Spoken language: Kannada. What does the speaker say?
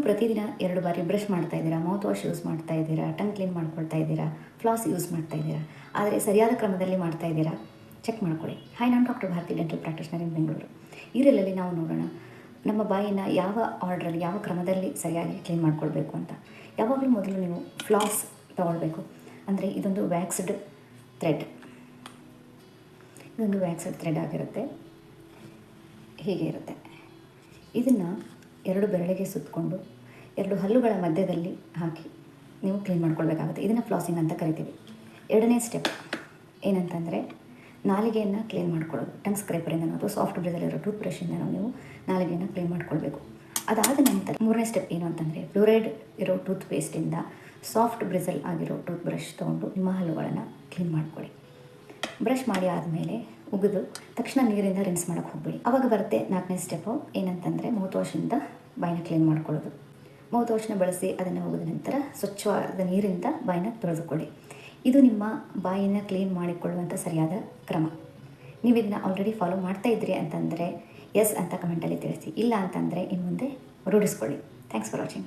ಪ್ರತಿದಿನ 2 ಬಾರಿ ಬ್ರಷ್ ಮಾಡ್ತಾ ಇದ್ದೀರಾ, ಮೌತ್ ವಾಶ್ ಯೂಸ್ ಮಾಡ್ತಾ ಇದ್ದೀರಾ, ಟಂಗ್ ಕ್ಲೀನ್ ಮಾಡ್ಕೊಳ್ತಾ ಇದ್ದೀರಾ, ಫ್ಲಾಸ್ ಯೂಸ್ ಮಾಡ್ತಾ ಇದ್ದೀರಾ, ಆದರೆ ಸರಿಯಾದ ಕ್ರಮದಲ್ಲಿ ಮಾಡ್ತಾ ಇದ್ದೀರಾ ಚೆಕ್ ಮಾಡ್ಕೊಳ್ಳಿ. ಹಾಯ್, ನಾನು ಡಾಕ್ಟರ್ ಭಾರತಿ, ಡೆಂಟಲ್ ಪ್ರಾಕ್ಟೀಷನರ್ ಇನ್ ಬೆಂಗಳೂರು. ಈ ರೀಲಲ್ಲಿ ನಾವು ನೋಡೋಣ ನಮ್ಮ ಬಾಯಿನ ಯಾವ ಆರ್ಡ್ರಲ್ಲಿ, ಯಾವ ಕ್ರಮದಲ್ಲಿ ಸರಿಯಾಗಿ ಕ್ಲೀನ್ ಮಾಡ್ಕೊಳ್ಬೇಕು ಅಂತ. ಯಾವಾಗಲೂ ಮೊದಲು ನೀವು ಫ್ಲಾಸ್ ತೊಗೊಳ್ಬೇಕು. ಅಂದರೆ ಇದೊಂದು ವ್ಯಾಕ್ಸ್ಡ್ ಥ್ರೆಡ್, ಇದೊಂದು ವ್ಯಾಕ್ಸ್ಡ್ ಥ್ರೆಡ್ ಆಗಿರುತ್ತೆ, ಹೀಗೆ ಇರುತ್ತೆ. ಇದನ್ನು 2 ಬೆರಳಿಗೆ ಸುತ್ತಕೊಂಡು 2 ಹಲ್ಲುಗಳ ಮಧ್ಯದಲ್ಲಿ ಹಾಕಿ ನೀವು ಕ್ಲೀನ್ ಮಾಡ್ಕೊಳ್ಬೇಕಾಗುತ್ತೆ. ಇದನ್ನು ಫ್ಲಾಸಿಂಗ್ ಅಂತ ಕರಿತೀವಿ. 2ನೇ ಸ್ಟೆಪ್ ಏನಂತಂದರೆ ನಾಲಿಗೆಯನ್ನು ಕ್ಲೀನ್ ಮಾಡ್ಕೊಳ್ಳೋದು. ಟಂಗ್ ಸ್ಕ್ರೇಪರಿಂದನೋ ಅಥವಾ ಸಾಫ್ಟ್ ಬ್ರಿಸಲ್ಲಿರೋ ಟೂತ್ ಬ್ರಷಿಂದನೋ ನೀವು ನಾಲಿಗೆಯನ್ನು ಕ್ಲೀನ್ ಮಾಡ್ಕೊಳ್ಬೇಕು. ಅದಾದ ನಂತರ 3ನೇ ಸ್ಟೆಪ್ ಏನು ಅಂತಂದರೆ ಫ್ಲೋರೈಡ್ ಇರೋ ಟೂತ್ ಪೇಸ್ಟಿಂದ ಸಾಫ್ಟ್ ಬ್ರಿಸಲ್ ಆಗಿರೋ ಟೂತ್ ಬ್ರಷ್ ತೊಗೊಂಡು ನಿಮ್ಮ ಹಲ್ಲುಗಳನ್ನು ಕ್ಲೀನ್ ಮಾಡ್ಕೊಳ್ಳಿ. ಬ್ರಷ್ ಮಾಡಿ ಆದಮೇಲೆ ಉಗಿದು ತಕ್ಷಣ ನೀರಿಂದ ರಿನ್ಸ್ ಮಾಡೋಕ್ಕೆ ಹೋಗಬೇಡಿ. ಆವಾಗ ಬರುತ್ತೆ 4ನೇ ಸ್ಟೆಪ್ಪು, ಏನಂತಂದರೆ ಮೌತ್ ವಾಶಿಂದ ಬಾಯಿನ ಕ್ಲೀನ್ ಮಾಡ್ಕೊಳ್ಳೋದು. ಮೌತ್ ವಾಶ್ನ ಬಳಸಿ ಅದನ್ನು ಉಗಿದ ನಂತರ ಸ್ವಚ್ಛವಾದ ನೀರಿಂದ ಬಾಯಿನ ತೊಳೆದುಕೊಳ್ಳಿ. ಇದು ನಿಮ್ಮ ಬಾಯಿನ ಕ್ಲೀನ್ ಮಾಡಿಕೊಳ್ಳುವಂಥ ಸರಿಯಾದ ಕ್ರಮ. ನೀವು ಇದನ್ನು ಆಲ್ರೆಡಿ ಫಾಲೋ ಮಾಡ್ತಾ ಇದ್ರಿ ಅಂತಂದರೆ ಎಸ್ ಅಂತ ಕಮೆಂಟಲ್ಲಿ ತಿಳಿಸಿ. ಇಲ್ಲ ಅಂತಂದರೆ ಇನ್ನು ಮುಂದೆ ರೂಢಿಸ್ಕೊಳ್ಳಿ. Thanks for watching.